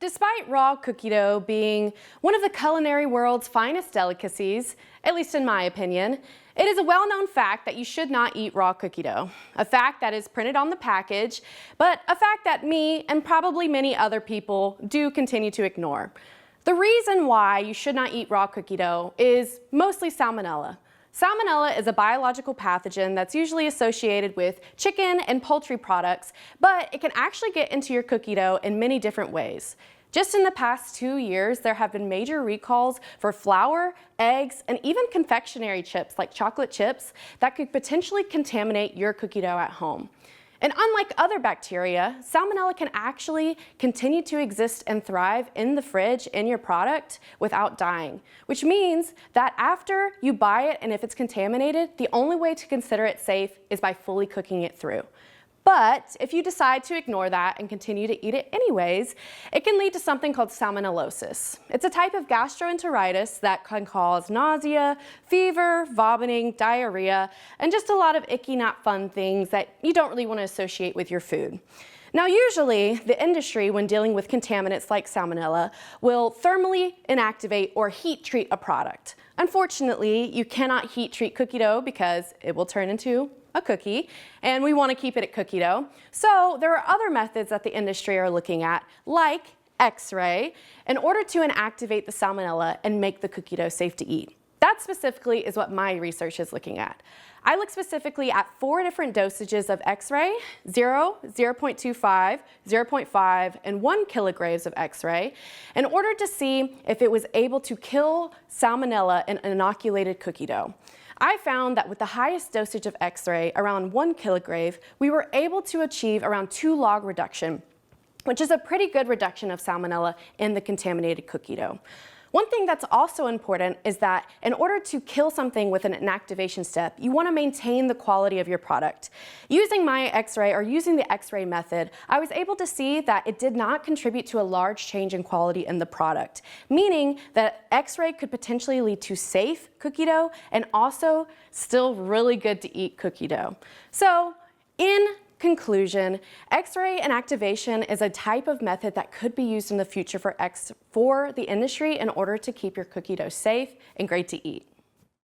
Despite raw cookie dough being one of the culinary world's finest delicacies, at least in my opinion, it is a well-known fact that you should not eat raw cookie dough. A fact that is printed on the package, but a fact that me and probably many other people do continue to ignore. The reason why you should not eat raw cookie dough is mostly salmonella. Salmonella is a biological pathogen that's usually associated with chicken and poultry products, but it can actually get into your cookie dough in many different ways. Just in the past 2 years, there have been major recalls for flour, eggs, and even confectionery chips like chocolate chips that could potentially contaminate your cookie dough at home. And unlike other bacteria, salmonella can actually continue to exist and thrive in the fridge in your product without dying, which means that after you buy it and if it's contaminated, the only way to consider it safe is by fully cooking it through. But if you decide to ignore that and continue to eat it anyways, it can lead to something called salmonellosis. It's a type of gastroenteritis that can cause nausea, fever, vomiting, diarrhea, and just a lot of icky, not fun things that you don't really want to associate with your food. Now, usually the industry, when dealing with contaminants like salmonella, will thermally inactivate or heat treat a product. Unfortunately, you cannot heat treat cookie dough because it will turn into a cookie, and we want to keep it at cookie dough. So there are other methods that the industry are looking at, like X-ray, in order to inactivate the salmonella and make the cookie dough safe to eat. That specifically is what my research is looking at. I look specifically at 4 different dosages of X-ray, 0, 0.25, 0.5, and 1 kilograms of X-ray, in order to see if it was able to kill salmonella in inoculated cookie dough. I found that with the highest dosage of X-ray, around 1 kilogram, we were able to achieve around 2 log reduction, which is a pretty good reduction of salmonella in the contaminated cookie dough. One thing that's also important is that in order to kill something with an inactivation step, you want to maintain the quality of your product. Using my X-ray or using the X-ray method, I was able to see that it did not contribute to a large change in quality in the product, meaning that X-ray could potentially lead to safe cookie dough and also still really good to eat cookie dough. So, in conclusion, X-ray inactivation is a type of method that could be used in the future for the industry in order to keep your cookie dough safe and great to eat.